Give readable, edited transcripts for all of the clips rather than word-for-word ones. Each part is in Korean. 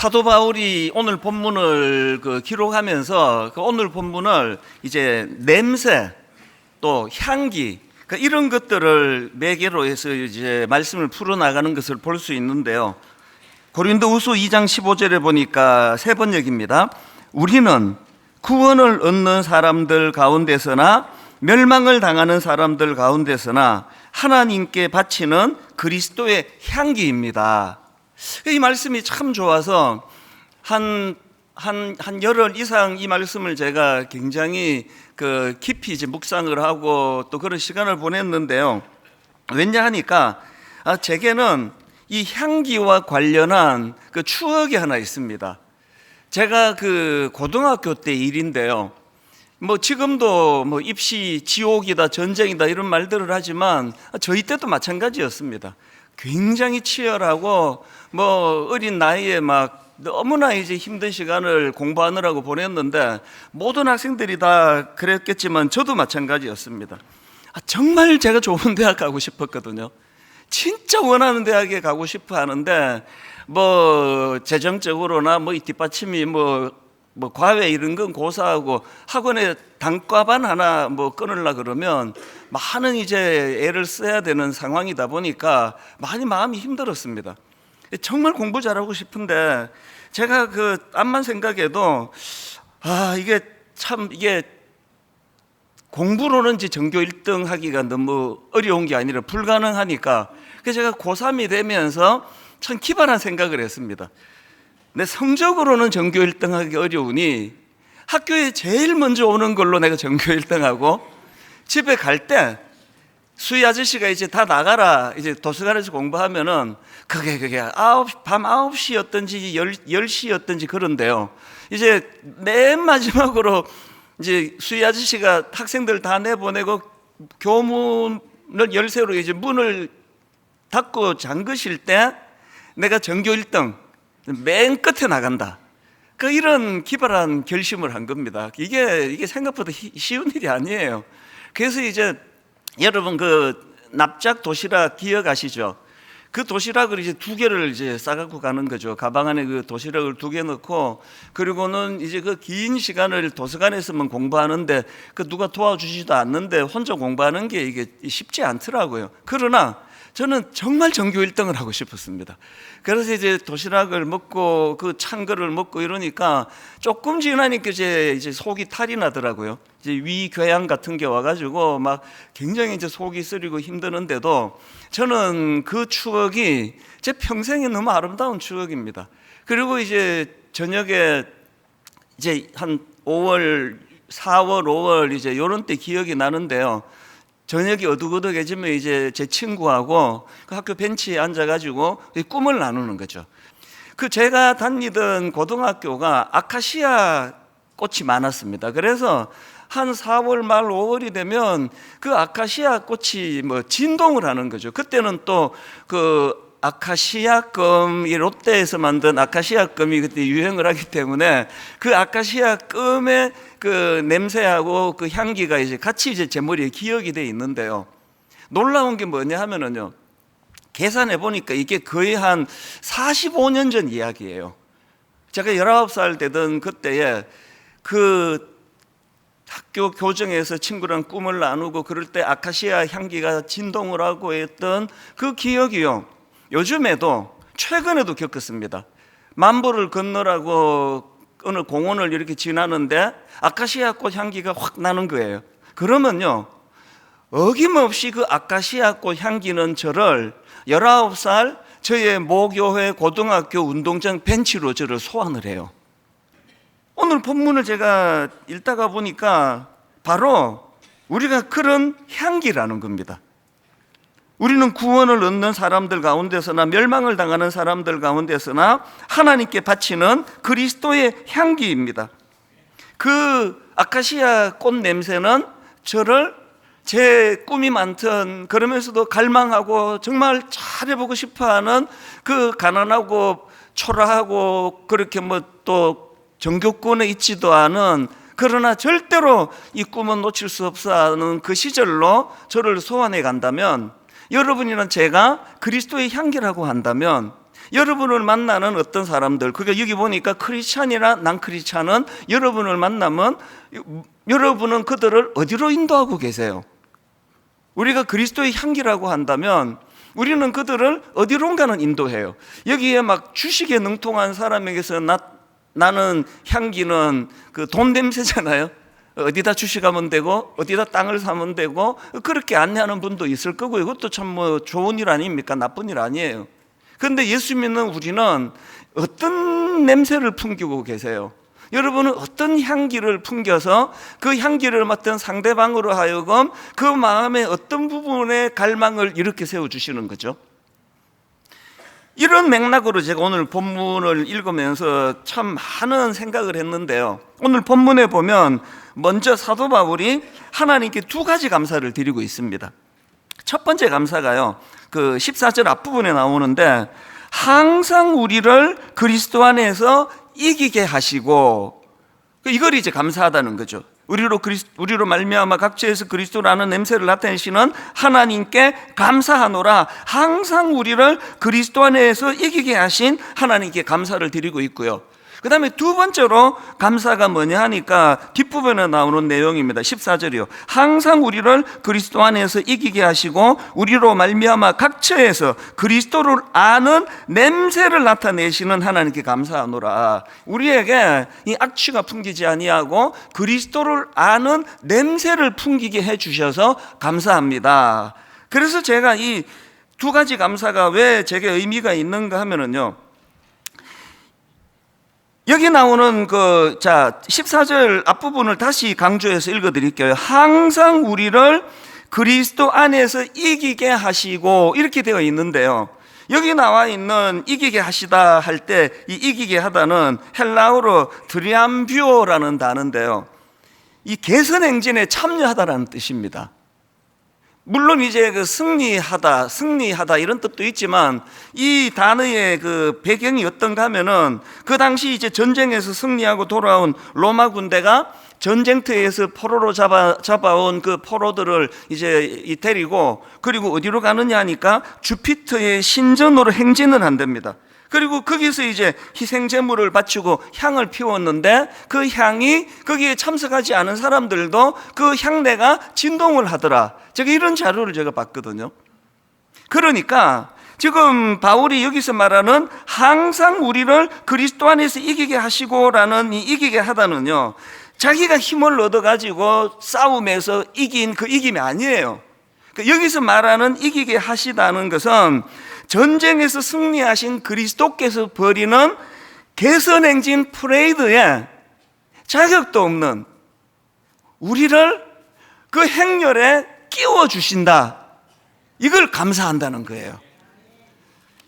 사도 바울이 오늘 본문을 기록하면서 오늘 본문을 이제 냄새 또 향기 이런 것들을 매개로 해서 이제 말씀을 풀어나가는 것을 볼 수 있는데요. 고린도후서 2장 15절에 보니까 세 번역입니다. 우리는 구원을 얻는 사람들 가운데서나 멸망을 당하는 사람들 가운데서나 하나님께 바치는 그리스도의 향기입니다. 이 말씀이 참 좋아서 한 열흘 이상 이 말씀을 제가 굉장히 깊이 이제 묵상을 하고 또 그런 시간을 보냈는데요. 왜냐 하니까 제게는 이 향기와 관련한 추억이 하나 있습니다. 제가 고등학교 때 일인데요. 지금도 입시 지옥이다 전쟁이다 이런 말들을 하지만 저희 때도 마찬가지였습니다. 굉장히 치열하고 어린 나이에 너무나 이제 힘든 시간을 공부하느라고 보냈는데 모든 학생들이 다 그랬겠지만 저도 마찬가지였습니다. 정말 제가 좋은 대학 가고 싶었거든요. 진짜 원하는 대학에 가고 싶어 하는데 재정적으로나 이 뒷받침이 과외 이런 건 고사하고 학원에 단과반 하나 끊으려 그러면 많은 이제 애를 써야 되는 상황이다 보니까 많이 마음이 힘들었습니다. 정말 공부 잘하고 싶은데 제가 암만 생각해도 이게 공부로는 이제 전교 1등 하기가 너무 어려운 게 아니라 불가능하니까 그래서 제가 고3이 되면서 참 기발한 생각을 했습니다. 내 성적으로는 전교 1등 하기 어려우니 학교에 제일 먼저 오는 걸로 내가 전교 1등하고 집에 갈 때 수희 아저씨가 이제 다 나가라 이제 도서관에서 공부하면은 그게 밤 9시였든지 10시였든지 그런데요. 이제 맨 마지막으로 이제 수희 아저씨가 학생들 다 내보내고 교문을 열쇠로 이제 문을 닫고 잠그실 때 내가 전교 1등 맨 끝에 나간다. 이런 기발한 결심을 한 겁니다. 이게 생각보다 쉬운 일이 아니에요. 그래서 이제 여러분 납작 도시락 기억하시죠? 도시락을 이제 2개를 이제 싸갖고 가는 거죠. 가방 안에 도시락을 2개 넣고 그리고는 이제 긴 시간을 도서관에서만 공부하는데 누가 도와주지도 않는데 혼자 공부하는 게 이게 쉽지 않더라고요. 그러나 저는 정말 전교 1등을 하고 싶었습니다. 그래서 이제 도시락을 먹고 찬 거를 먹고 이러니까 조금 지나니까 이제 속이 탈이 나더라고요. 이제 위궤양 같은 게 와가지고 굉장히 이제 속이 쓰리고 힘드는데도 저는 그 추억이 제 평생에 너무 아름다운 추억입니다. 그리고 이제 저녁에 이제 한 4월, 5월 이제 요런 때 기억이 나는데요. 저녁이 어둑어둑해지면 이제 제 친구하고 학교 벤치에 앉아가지고 꿈을 나누는 거죠. 제가 다니던 고등학교가 아카시아 꽃이 많았습니다. 그래서 한 4월 말 5월이 되면 아카시아 꽃이 진동을 하는 거죠. 그때는 또 아카시아 껌, 이 롯데에서 만든 아카시아 껌이 그때 유행을 하기 때문에 아카시아 껌의 냄새하고 향기가 이제 같이 이제 제 머리에 기억이 돼 있는데요. 놀라운 게 뭐냐 하면은요. 계산해 보니까 이게 거의 한 45년 전 이야기예요. 제가 19살 되던 그때에 학교 교정에서 친구랑 꿈을 나누고 그럴 때 아카시아 향기가 진동을 하고 했던 기억이요. 요즘에도 최근에도 겪었습니다. 만보를 건너라고 어느 공원을 이렇게 지나는데 아카시아 꽃 향기가 확 나는 거예요. 그러면요 어김없이 아카시아 꽃 향기는 저를 19살 저의 모교회 고등학교 운동장 벤치로 저를 소환을 해요. 오늘 본문을 제가 읽다가 보니까 바로 우리가 그런 향기라는 겁니다. 우리는 구원을 얻는 사람들 가운데서나 멸망을 당하는 사람들 가운데서나 하나님께 바치는 그리스도의 향기입니다. 아카시아 꽃 냄새는 저를 제 꿈이 많던 그러면서도 갈망하고 정말 잘해보고 싶어하는 가난하고 초라하고 그렇게 또 정교권에 있지도 않은 그러나 절대로 이 꿈은 놓칠 수 없어 하는 시절로 저를 소환해 간다면 여러분이나 제가 그리스도의 향기라고 한다면 여러분을 만나는 어떤 사람들, 그게 여기 보니까 크리스찬이나 난 크리스찬은 여러분을 만나면 여러분은 그들을 어디로 인도하고 계세요? 우리가 그리스도의 향기라고 한다면 우리는 그들을 어디론가는 인도해요. 여기에 막 주식에 능통한 사람에게서 나는 향기는 그 돈 냄새잖아요. 어디다 주식하면 되고 어디다 땅을 사면 되고 그렇게 안내하는 분도 있을 거고, 이것도 참 뭐 좋은 일 아닙니까? 나쁜 일 아니에요. 그런데 예수 믿는 우리는 어떤 냄새를 풍기고 계세요? 여러분은 어떤 향기를 풍겨서 그 향기를 맡은 상대방으로 하여금 그 마음의 어떤 부분에 갈망을 이렇게 세워주시는 거죠? 이런 맥락으로 제가 오늘 본문을 읽으면서 참 많은 생각을 했는데요. 오늘 본문에 보면 먼저 사도 바울이 하나님께 두 가지 감사를 드리고 있습니다. 첫 번째 감사가요, 그 14절 앞부분에 나오는데, 항상 우리를 그리스도 안에서 이기게 하시고, 이걸 이제 감사하다는 거죠. 우리로 말미암아 각처에서 그리스도라는 냄새를 나타내시는 하나님께 감사하노라. 항상 우리를 그리스도 안에서 이기게 하신 하나님께 감사를 드리고 있고요. 그 다음에 두 번째로 감사가 뭐냐 하니까 뒷부분에 나오는 내용입니다. 14절이요. 항상 우리를 그리스도 안에서 이기게 하시고 우리로 말미암아 각처에서 그리스도를 아는 냄새를 나타내시는 하나님께 감사하노라. 우리에게 이 악취가 풍기지 아니하고 그리스도를 아는 냄새를 풍기게 해주셔서 감사합니다. 그래서 제가 이 두 가지 감사가 왜 제게 의미가 있는가 하면은요, 여기 나오는 14절 앞부분을 다시 강조해서 읽어드릴게요. 항상 우리를 그리스도 안에서 이기게 하시고, 이렇게 되어 있는데요, 여기 나와 있는 이기게 하시다 할 때 이 이기게 하다는 헬라어로 드리암뷰어라는 단어인데요, 이 개선 행진에 참여하다라는 뜻입니다. 물론 이제 그 승리하다 이런 뜻도 있지만, 이 단어의 그 배경이 어떤가 하면은 그 당시 이제 전쟁에서 승리하고 돌아온 로마 군대가 전쟁터에서 포로로 잡아온 그 포로들을 이제 데리고, 그리고 어디로 가느냐 하니까 주피터의 신전으로 행진을 한답니다. 그리고 거기서 이제 희생 제물을 바치고 향을 피웠는데, 그 향이 거기에 참석하지 않은 사람들도 그 향내가 진동을 하더라. 제가 이런 자료를 제가 봤거든요. 그러니까 지금 바울이 여기서 말하는 항상 우리를 그리스도 안에서 이기게 하시고라는 이 이기게 하다는요, 자기가 힘을 얻어가지고 싸움에서 이긴 그 이김이 아니에요. 여기서 말하는 이기게 하시다는 것은 전쟁에서 승리하신 그리스도께서 벌이는 개선행진 프레이드에 자격도 없는 우리를 그 행렬에 끼워주신다, 이걸 감사한다는 거예요.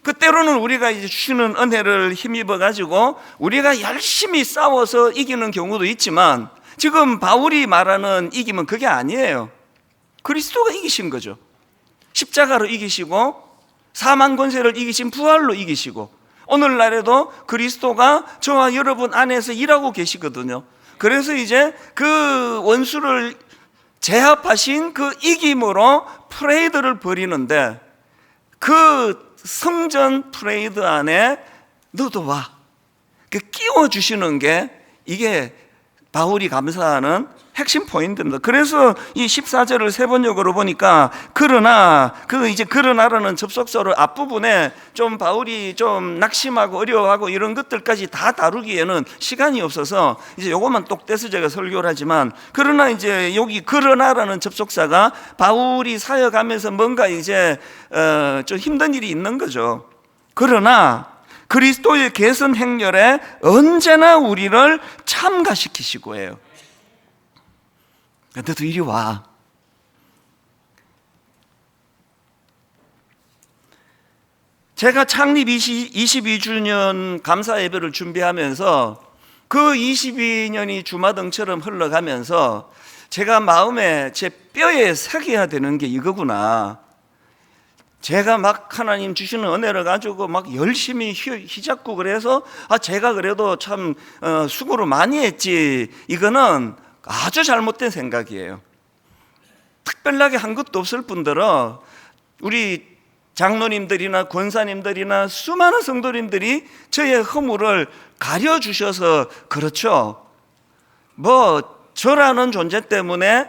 그 때로는 우리가 이제 주시는 은혜를 힘입어 가지고 우리가 열심히 싸워서 이기는 경우도 있지만, 지금 바울이 말하는 이김은 그게 아니에요. 그리스도가 이기신 거죠. 십자가로 이기시고 사망 권세를 이기신 부활로 이기시고, 오늘날에도 그리스도가 저와 여러분 안에서 일하고 계시거든요. 그래서 이제 그 원수를 제압하신 그 이김으로 프레이드를 벌이는데, 그 성전 프레이드 안에 너도 와, 그 끼워주시는 게 이게 바울이 감사하는 핵심 포인트입니다. 그래서 이 14절을 세 번역으로 보니까 그러나라는 접속사로 앞부분에 좀 바울이 좀 낙심하고 어려워하고 이런 것들까지 다 다루기에는 시간이 없어서 이제 요것만 똑 떼서 제가 설교를 하지만, 그러나 이제 여기 그러나라는 접속사가 바울이 사역하면서 뭔가 이제 좀 힘든 일이 있는 거죠. 그러나 그리스도의 개선 행렬에 언제나 우리를 참가시키시고 해요. 너도 이리 와. 제가 창립 22주년 감사 예배를 준비하면서 그 22년이 주마등처럼 흘러가면서 제가 마음에, 제 뼈에 새겨야 되는 게 이거구나. 제가 막 하나님 주시는 은혜를 가지고 막 열심히 휘잡고 그래서 제가 그래도 참 수고를 많이 했지, 이거는 아주 잘못된 생각이에요. 특별하게 한 것도 없을 뿐더러 우리 장로님들이나 권사님들이나 수많은 성도님들이 저의 허물을 가려주셔서 그렇죠. 저라는 존재 때문에,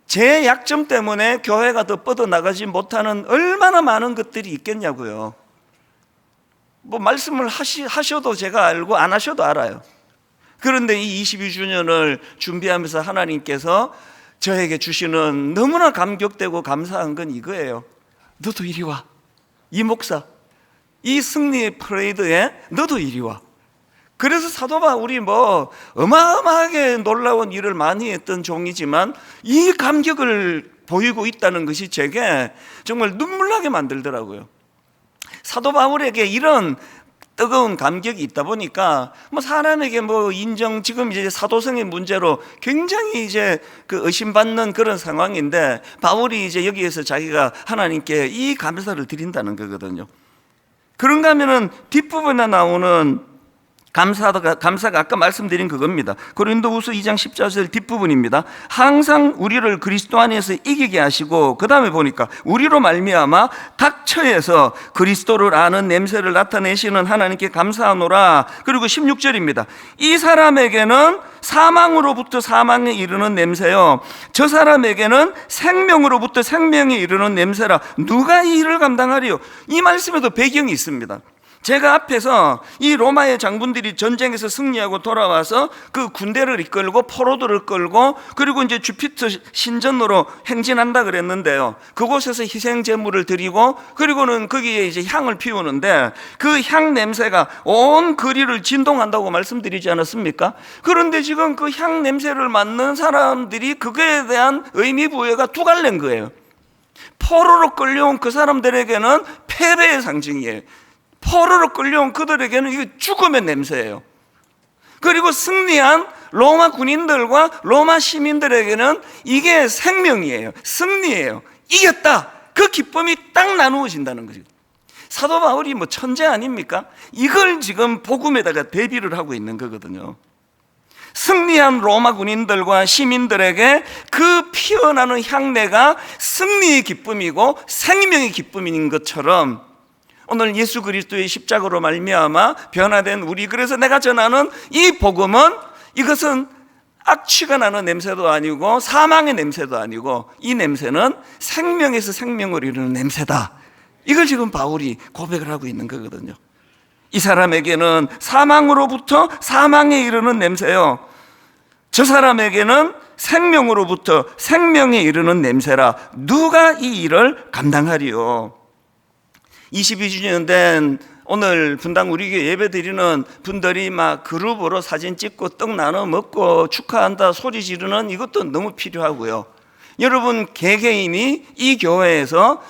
제 약점 때문에 교회가 더 뻗어나가지 못하는 얼마나 많은 것들이 있겠냐고요. 말씀을 하셔도 제가 알고 안 하셔도 알아요. 그런데 이 22주년을 준비하면서 하나님께서 저에게 주시는 너무나 감격되고 감사한 건 이거예요. 너도 이리 와. 이 목사, 이 승리의 퍼레이드에 너도 이리 와. 그래서 사도 바울이 어마어마하게 놀라운 일을 많이 했던 종이지만 이 감격을 보이고 있다는 것이 제게 정말 눈물나게 만들더라고요. 사도 바울에게 이런 뜨거운 감격이 있다 보니까 사람에게 인정, 지금 이제 사도성의 문제로 굉장히 이제 의심받는 그런 상황인데, 바울이 이제 여기에서 자기가 하나님께 이 감사를 드린다는 거거든요. 그런가 하면은 뒷부분에 나오는 감사가 아까 말씀드린 그겁니다. 고린도후서 2장 14절 뒷부분입니다. 항상 우리를 그리스도 안에서 이기게 하시고, 그 다음에 보니까 우리로 말미암아 닥쳐에서 그리스도를 아는 냄새를 나타내시는 하나님께 감사하노라. 그리고 16절입니다. 이 사람에게는 사망으로부터 사망에 이르는 냄새요, 저 사람에게는 생명으로부터 생명에 이르는 냄새라. 누가 이 일을 감당하리요? 이 말씀에도 배경이 있습니다. 제가 앞에서 이 로마의 장군들이 전쟁에서 승리하고 돌아와서 그 군대를 이끌고 포로들을 끌고 그리고 이제 주피터 신전으로 행진한다 그랬는데요, 그곳에서 희생 제물을 드리고 그리고는 거기에 이제 향을 피우는데 그 향 냄새가 온 거리를 진동한다고 말씀드리지 않았습니까? 그런데 지금 그 향 냄새를 맡는 사람들이 그거에 대한 의미 부여가 두 갈래인 거예요. 포로로 끌려온 그 사람들에게는 패배의 상징이에요. 포로로 끌려온 그들에게는 이게 죽음의 냄새예요. 그리고 승리한 로마 군인들과 로마 시민들에게는 이게 생명이에요. 승리예요. 이겼다. 그 기쁨이 딱 나누어진다는 거죠. 사도 바울이 천재 아닙니까? 이걸 지금 복음에다가 대비를 하고 있는 거거든요. 승리한 로마 군인들과 시민들에게 그 피어나는 향내가 승리의 기쁨이고 생명의 기쁨인 것처럼 오늘 예수 그리스도의 십자가로 말미암아 변화된 우리, 그래서 내가 전하는 이 복음은, 이것은 악취가 나는 냄새도 아니고 사망의 냄새도 아니고 이 냄새는 생명에서 생명을 이루는 냄새다. 이걸 지금 바울이 고백을 하고 있는 거거든요. 이 사람에게는 사망으로부터 사망에 이르는 냄새요, 저 사람에게는 생명으로부터 생명에 이르는 냄새라. 누가 이 일을 감당하리요? 22주년 된 오늘 분당 우리 교회 예배 드리는 분들이 그룹으로 사진 찍고 떡 나눠 먹고 축하한다 소리 지르는 이것도 너무 필요하고요. 여러분 개개인이 이 교회에서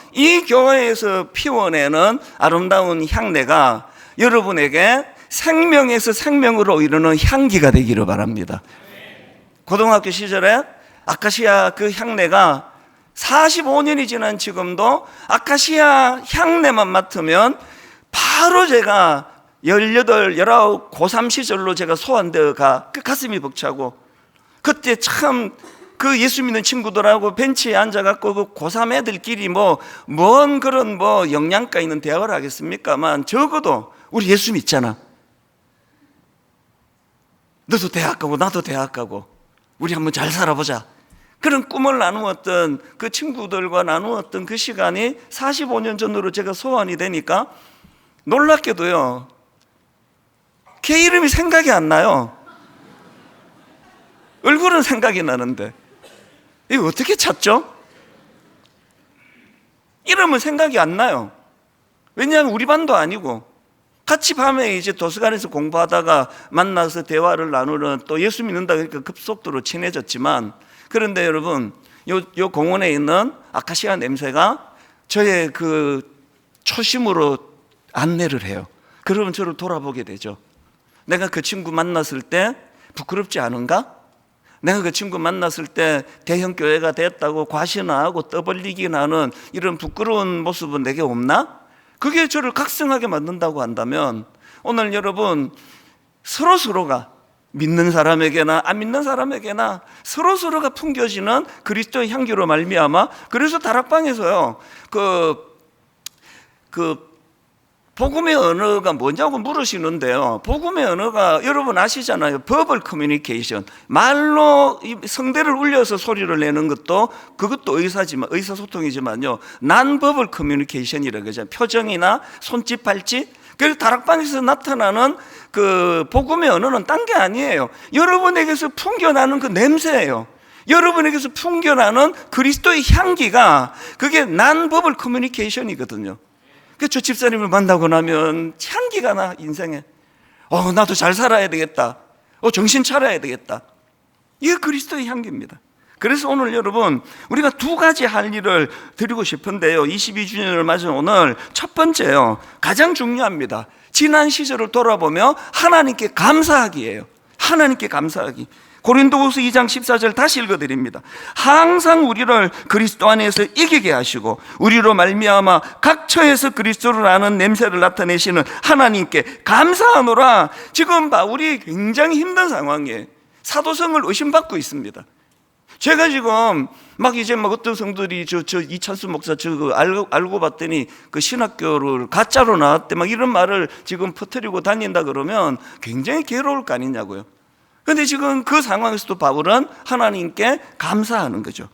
피워내는 아름다운 향내가 여러분에게 생명에서 생명으로 이르는 향기가 되기를 바랍니다. 고등학교 시절에 아카시아 그 향내가 45년이 지난 지금도 아카시아 향내만 맡으면 바로 제가 18, 19, 고3 시절로 제가 소환되어 그 가슴이 벅차고, 그때 참 그 예수 믿는 친구들하고 벤치에 앉아갖고 그 고3 애들끼리 뭔 그런 영양가 있는 대화를 하겠습니까만, 적어도 우리 예수 믿잖아, 너도 대학 가고 나도 대학 가고 우리 한번 잘 살아보자, 그런 꿈을 나누었던 그 친구들과 나누었던 그 시간이 45년 전으로 제가 소환이 되니까 놀랍게도요, 걔 이름이 생각이 안 나요. 얼굴은 생각이 나는데 이거 어떻게 찾죠? 이름은 생각이 안 나요. 왜냐하면 우리 반도 아니고 같이 밤에 이제 도서관에서 공부하다가 만나서 대화를 나누는, 또 예수 믿는다 그러니까 급속도로 친해졌지만, 그런데 여러분 요 공원에 있는 아카시아 냄새가 저의 그 초심으로 안내를 해요. 그러면 저를 돌아보게 되죠. 내가 그 친구 만났을 때 부끄럽지 않은가? 내가 그 친구 만났을 때 대형 교회가 됐다고 과시나하고 떠벌리기 나는 이런 부끄러운 모습은 내게 없나? 그게 저를 각성하게 만든다고 한다면, 오늘 여러분 서로가 믿는 사람에게나 안 믿는 사람에게나 서로가 풍겨지는 그리스도의 향기로 말미암아, 그래서 다락방에서요 그 복음의 언어가 뭐냐고 물으시는데요. 복음의 언어가 여러분 아시잖아요. 버벌 커뮤니케이션. 말로 성대를 울려서 소리를 내는 것도 그것도 의사소통이지만요. 난 버벌 커뮤니케이션이라고 그러죠. 표정이나 손짓, 발짓. 그래서 다락방에서 나타나는 그 복음의 언어는 딴 게 아니에요. 여러분에게서 풍겨나는 그 냄새예요. 여러분에게서 풍겨나는 그리스도의 향기가 그게 난 버벌 커뮤니케이션이거든요. 저 집사님을 만나고 나면 향기가 나, 인생에. 나도 잘 살아야 되겠다. 정신 차려야 되겠다. 이게 그리스도의 향기입니다. 그래서 오늘 여러분, 우리가 두 가지 할 일을 드리고 싶은데요. 22주년을 맞은 오늘 첫 번째요. 가장 중요합니다. 지난 시절을 돌아보며 하나님께 감사하기예요. 하나님께 감사하기. 고린도후서 2장 14절 다시 읽어드립니다. 항상 우리를 그리스도 안에서 이기게 하시고 우리로 말미암아 각 처에서 그리스도를 아는 냄새를 나타내시는 하나님께 감사하노라. 지금 바울이 굉장히 힘든 상황이에요. 사도성을 의심받고 있습니다. 제가 지금 어떤 성들이 이찬수 목사 알고 봤더니 그 신학교를 가짜로 나왔대 이런 말을 지금 퍼뜨리고 다닌다 그러면 굉장히 괴로울 거 아니냐고요. 그런데 지금 그 상황에서도 바울은 하나님께 감사하는 거죠.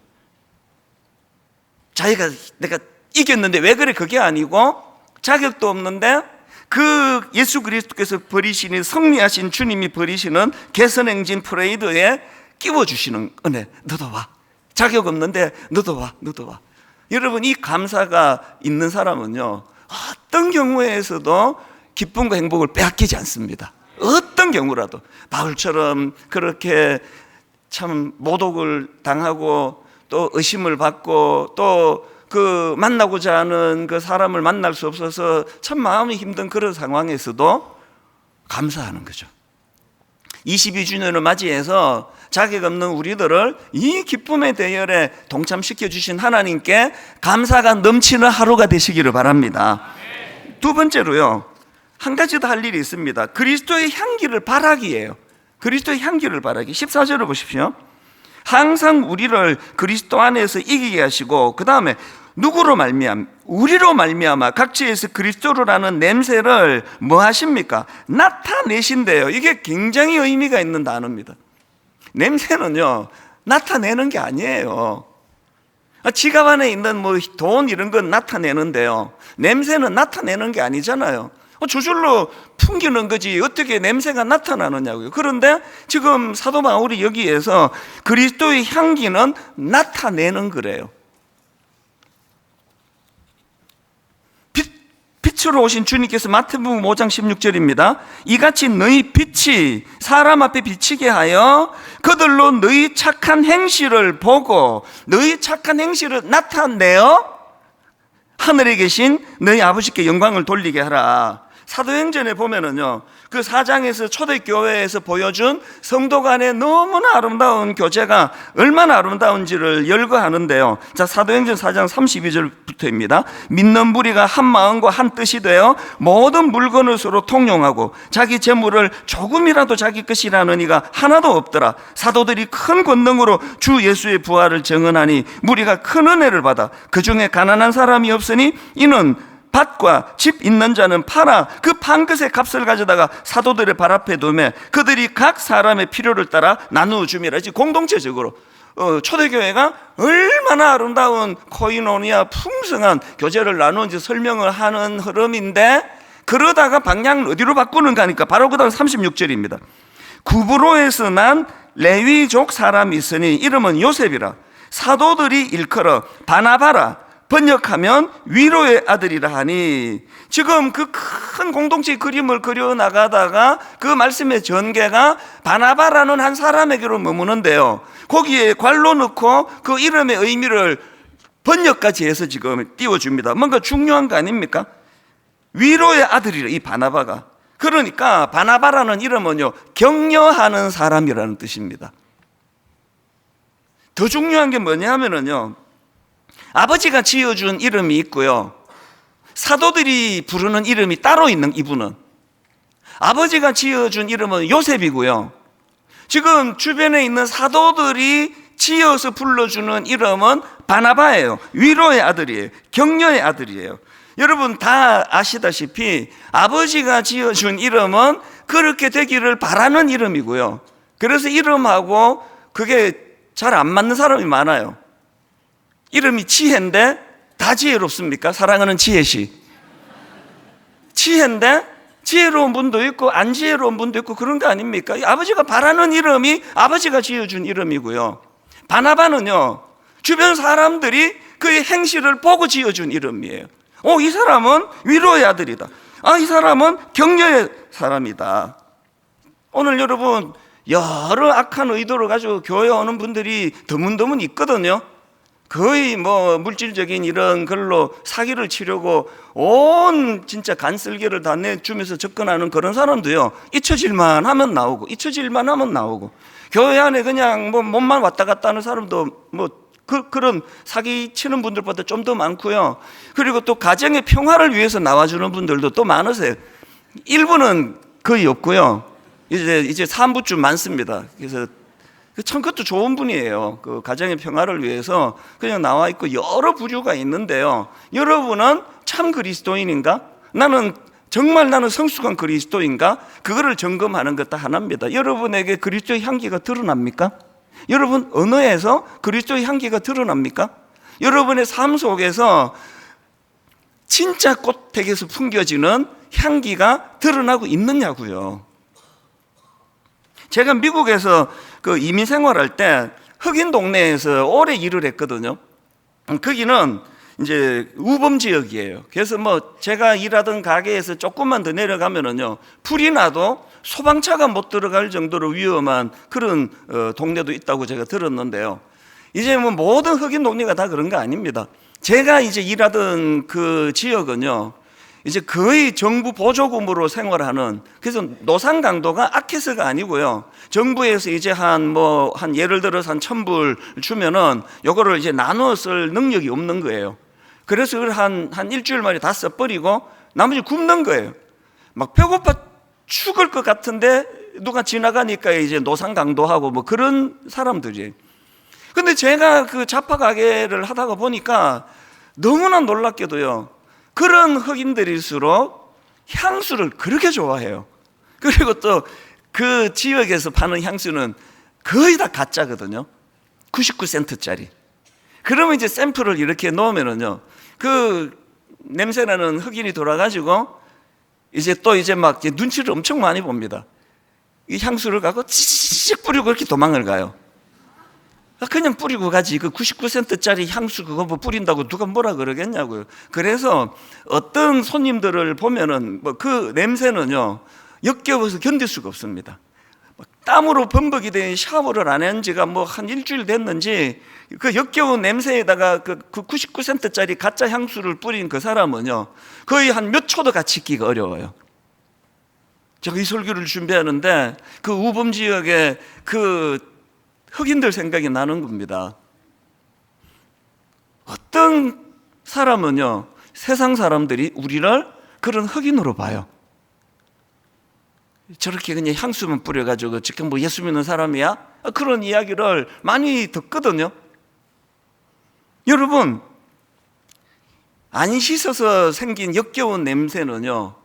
내가 이겼는데 왜 그래? 그게 아니고 자격도 없는데 그 예수 그리스도께서 버리시니 승리하신 주님이 버리시는 개선행진 프레이드에 끼워주시는 은혜. 너도 와. 자격 없는데 너도 와. 여러분, 이 감사가 있는 사람은요, 어떤 경우에서도 기쁨과 행복을 빼앗기지 않습니다. 어떤 경우라도. 바울처럼 그렇게 참 모독을 당하고 또 의심을 받고 또 그 만나고자 하는 그 사람을 만날 수 없어서 참 마음이 힘든 그런 상황에서도 감사하는 거죠. 22주년을 맞이해서 자격 없는 우리들을 이 기쁨의 대열에 동참시켜 주신 하나님께 감사가 넘치는 하루가 되시기를 바랍니다. 두 번째로요, 한 가지 더 할 일이 있습니다. 그리스도의 향기를 바라기예요. 그리스도의 향기를 바라기. 14절을 보십시오. 항상 우리를 그리스도 안에서 이기게 하시고 그 다음에 우리로 말미암아 각지에서 그리스도를 아는 냄새를 뭐 하십니까? 나타내신대요. 이게 굉장히 의미가 있는 단어입니다. 냄새는요, 나타내는 게 아니에요. 지갑 안에 있는 돈 이런 건 나타내는데요, 냄새는 나타내는 게 아니잖아요. 저절로 풍기는 거지 어떻게 냄새가 나타나느냐고요. 그런데 지금 사도 바울이 여기에서 그리스도의 향기는 나타내는 거래요. 빛으로 오신 주님께서 마태복음 5장 16절입니다. 이같이 너희 빛이 사람 앞에 비치게 하여 그들로 너희 착한 행실을 보고 너희 착한 행실을 나타내어 하늘에 계신 너희 아버지께 영광을 돌리게 하라. 사도행전에 보면은요, 그 4장에서 초대교회에서 보여준 성도 간의 너무나 아름다운 교제가 얼마나 아름다운지를 열거하는데요. 자, 사도행전 4장 32절부터입니다. 믿는 무리가 한 마음과 한 뜻이 되어 모든 물건을 서로 통용하고 자기 재물을 조금이라도 자기 것이라는 이가 하나도 없더라. 사도들이 큰 권능으로 주 예수의 부활을 증언하니 무리가 큰 은혜를 받아 그 중에 가난한 사람이 없으니 이는 밭과 집 있는 자는 팔아 그 판 것의 값을 가져다가 사도들의 발 앞에 두매 그들이 각 사람의 필요를 따라 나누어 줌이라. 공동체적으로 초대교회가 얼마나 아름다운 코이노니아 풍성한 교제를 나누는지 설명을 하는 흐름인데, 그러다가 방향을 어디로 바꾸는가 하니까 바로 그 다음 36절입니다. 구브로에서 난 레위족 사람이 있으니 이름은 요셉이라. 사도들이 일컬어 바나바라, 번역하면 위로의 아들이라 하니. 지금 그 큰 공동체의 그림을 그려나가다가 그 말씀의 전개가 바나바라는 한 사람에게로 머무는데요, 거기에 괄호 넣고 그 이름의 의미를 번역까지 해서 지금 띄워줍니다. 뭔가 중요한 거 아닙니까? 위로의 아들이라, 이 바나바가. 그러니까 바나바라는 이름은요, 격려하는 사람이라는 뜻입니다. 더 중요한 게 뭐냐 하면은요, 아버지가 지어준 이름이 있고요, 사도들이 부르는 이름이 따로 있는 이분은. 아버지가 지어준 이름은 요셉이고요, 지금 주변에 있는 사도들이 지어서 불러주는 이름은 바나바예요. 위로의 아들이에요. 격려의 아들이에요. 여러분 다 아시다시피 아버지가 지어준 이름은 그렇게 되기를 바라는 이름이고요. 그래서 이름하고 그게 잘 안 맞는 사람이 많아요. 이름이 지혜인데 다 지혜롭습니까? 사랑하는 지혜씨. 지혜인데 지혜로운 분도 있고 안 지혜로운 분도 있고 그런 거 아닙니까? 아버지가 바라는 이름이 아버지가 지어준 이름이고요. 바나바는요, 주변 사람들이 그의 행실을 보고 지어준 이름이에요. 이 사람은 위로의 아들이다. 이 사람은 격려의 사람이다. 오늘 여러분 여러 악한 의도를 가지고 교회 오는 분들이 드문드문 있거든요. 거의 뭐 물질적인 이런 걸로 사기를 치려고 온 진짜 간슬개를 다 내주면서 접근하는 그런 사람도요, 잊혀질만 하면 나오고 잊혀질만 하면 나오고, 교회 안에 그냥 뭐 몸만 왔다 갔다 하는 사람도 뭐 그런 사기 치는 분들보다 좀 더 많고요. 그리고 또 가정의 평화를 위해서 나와주는 분들도 또 많으세요. 일부는 거의 없고요. 이제 3부쯤 많습니다. 그래서 참 그것도 좋은 분이에요. 그 가정의 평화를 위해서 그냥 나와 있고 여러 부류가 있는데요. 여러분은 참 그리스도인인가? 정말 나는 성숙한 그리스도인가? 그거를 점검하는 것 다 하나입니다. 여러분에게 그리스도의 향기가 드러납니까? 여러분 언어에서 그리스도의 향기가 드러납니까? 여러분의 삶 속에서 진짜 꽃택에서 풍겨지는 향기가 드러나고 있느냐고요. 제가 미국에서 그 이민 생활할 때 흑인 동네에서 오래 일을 했거든요. 거기는 이제 우범 지역이에요. 그래서 뭐 제가 일하던 가게에서 조금만 더 내려가면은요, 불이 나도 소방차가 못 들어갈 정도로 위험한 그런 동네도 있다고 제가 들었는데요. 이제 뭐 모든 흑인 동네가 다 그런 거 아닙니다. 제가 이제 일하던 그 지역은요, 이제 거의 정부 보조금으로 생활하는, 그래서 노상 강도가 악해서가 아니고요, 정부에서 이제 한 예를 들어서 한 1,000불 주면은 요거를 이제 나누어 쓸 능력이 없는 거예요. 그래서 그걸 한 일주일 만에 다 써버리고 나머지 굶는 거예요. 막 배고파 죽을 것 같은데 누가 지나가니까 이제 노상 강도하고 뭐 그런 사람들이에요. 근데 제가 그 잡화 가게를 하다가 보니까 너무나 놀랍게도요, 그런 흑인들일수록 향수를 그렇게 좋아해요. 그리고 또 그 지역에서 파는 향수는 거의 다 가짜거든요. 99센트짜리. 그러면 이제 샘플을 이렇게 놓으면은요, 그 냄새나는 흑인이 돌아가지고 이제 막 눈치를 엄청 많이 봅니다. 이 향수를 갖고 칙 뿌리고 이렇게 도망을 가요. 그냥 뿌리고 가지. 그 99센트짜리 향수 그거 뭐 뿌린다고 누가 뭐라 그러겠냐고요. 그래서 어떤 손님들을 보면은 뭐 그 냄새는요, 역겨워서 견딜 수가 없습니다. 땀으로 범벅이 된 샤워를 안 한 지가 뭐 한 일주일 됐는지 그 역겨운 냄새에다가 그 99센트짜리 가짜 향수를 뿌린 그 사람은요, 거의 한 몇 초도 같이 있기가 어려워요. 제가 이 설교를 준비하는데 그 우범 지역에 그 흑인들 생각이 나는 겁니다. 어떤 사람은요, 세상 사람들이 우리를 그런 흑인으로 봐요. 저렇게 그냥 향수만 뿌려가지고 지금 뭐 예수 믿는 사람이야? 그런 이야기를 많이 듣거든요. 여러분, 안 씻어서 생긴 역겨운 냄새는요,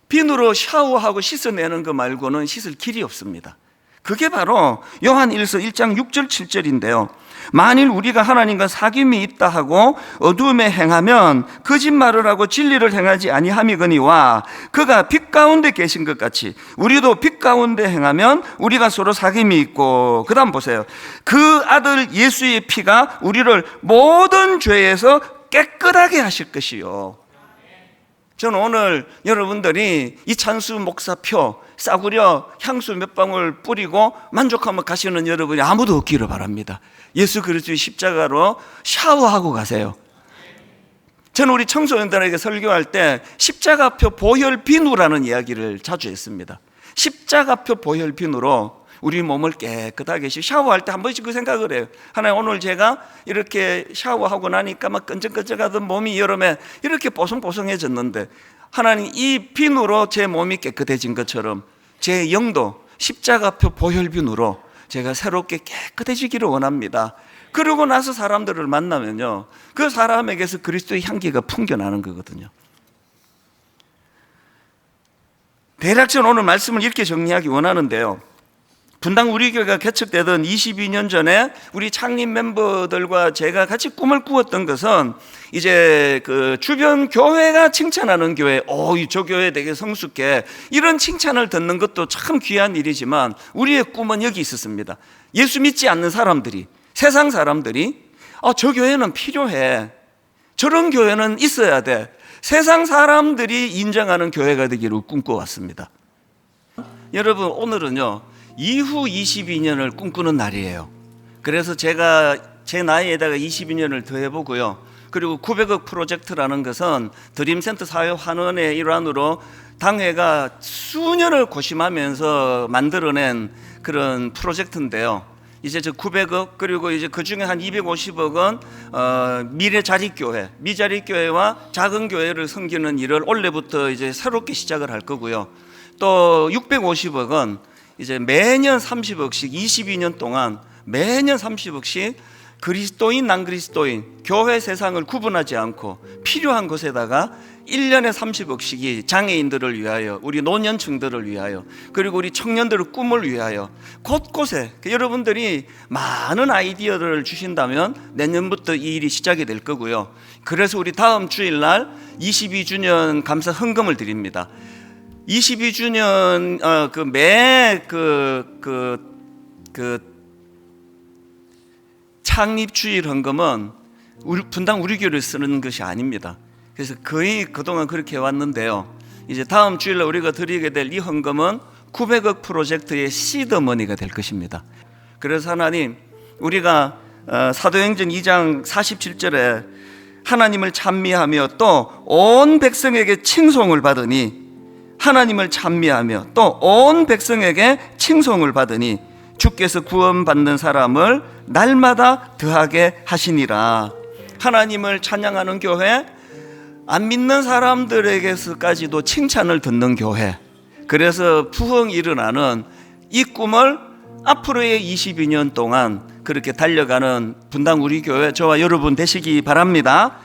비누로 샤워하고 씻어내는 거 말고는 씻을 길이 없습니다. 그게 바로 요한일서 1장 6절 7절인데요. 만일 우리가 하나님과 사귐이 있다 하고 어두움에 행하면 거짓말을 하고 진리를 행하지 아니함이거니와 그가 빛 가운데 계신 것 같이 우리도 빛 가운데 행하면 우리가 서로 사귐이 있고, 그 다음 보세요. 그 아들 예수의 피가 우리를 모든 죄에서 깨끗하게 하실 것이요. 저는 오늘 여러분들이 이찬수 목사표 싸구려 향수 몇 방울 뿌리고 만족하며 가시는 여러분이 아무도 없기를 바랍니다. 예수 그리스도의 십자가로 샤워하고 가세요. 저는 우리 청소년들에게 설교할 때 십자가표 보혈 비누라는 이야기를 자주 했습니다. 십자가표 보혈 비누로 우리 몸을 깨끗하게 샤워할 때 한 번씩 그 생각을 해요. 하나님, 오늘 제가 이렇게 샤워하고 나니까 막 끈적끈적하던 몸이 여름에 이렇게 뽀송뽀송해졌는데, 하나님, 이 비누로 제 몸이 깨끗해진 것처럼 제 영도 십자가표 보혈 비누로 제가 새롭게 깨끗해지기를 원합니다. 그러고 나서 사람들을 만나면요, 그 사람에게서 그리스도의 향기가 풍겨나는 거거든요. 대략 저는 오늘 말씀을 이렇게 정리하기 원하는데요, 분당 우리 교회가 개척되던 22년 전에 우리 창립 멤버들과 제가 같이 꿈을 꾸었던 것은 이제 그 주변 교회가 칭찬하는 교회, 저 교회 되게 성숙해, 이런 칭찬을 듣는 것도 참 귀한 일이지만 우리의 꿈은 여기 있었습니다. 예수 믿지 않는 사람들이, 세상 사람들이 저 교회는 필요해, 저런 교회는 있어야 돼, 세상 사람들이 인정하는 교회가 되기를 꿈꿔왔습니다. 여러분, 오늘은요 이후 22년을 꿈꾸는 날이에요. 그래서 제가 제 나이에다가 22년을 더해보고요, 그리고 900억 프로젝트라는 것은 드림센터 사회 환원의 일환으로 당회가 수년을 고심하면서 만들어낸 그런 프로젝트인데요, 이제 저 900억, 그리고 이제 그 중에 한 250억은 미래 자립교회, 미자립교회와 작은 교회를 섬기는 일을 올해부터 이제 새롭게 시작을 할 거고요. 또 650억은 이제 매년 30억씩 22년 동안 매년 30억씩 그리스도인, 난그리스도인, 교회 세상을 구분하지 않고 필요한 곳에다가 1년에 30억씩이 장애인들을 위하여, 우리 노년층들을 위하여, 그리고 우리 청년들의 꿈을 위하여 곳곳에 여러분들이 많은 아이디어를 주신다면 내년부터 이 일이 시작이 될 거고요. 그래서 우리 다음 주일날 22주년 감사 헌금을 드립니다. 22주년 창립 주일 헌금은 분당 우리 교회를 쓰는 것이 아닙니다. 그래서 거의 그동안 그렇게 해왔는데요, 이제 다음 주일날 우리가 드리게 될 이 헌금은 900억 프로젝트의 시드머니가 될 것입니다. 그래서 하나님, 우리가 사도행전 2장 47절에 하나님을 찬미하며 또 온 백성에게 칭송을 받으니, 하나님을 찬미하며 또 온 백성에게 칭송을 받으니 주께서 구원받는 사람을 날마다 더하게 하시니라. 하나님을 찬양하는 교회, 안 믿는 사람들에게서까지도 칭찬을 듣는 교회, 그래서 부흥이 일어나는 이 꿈을 앞으로의 22년 동안 그렇게 달려가는 분당 우리 교회, 저와 여러분 되시기 바랍니다.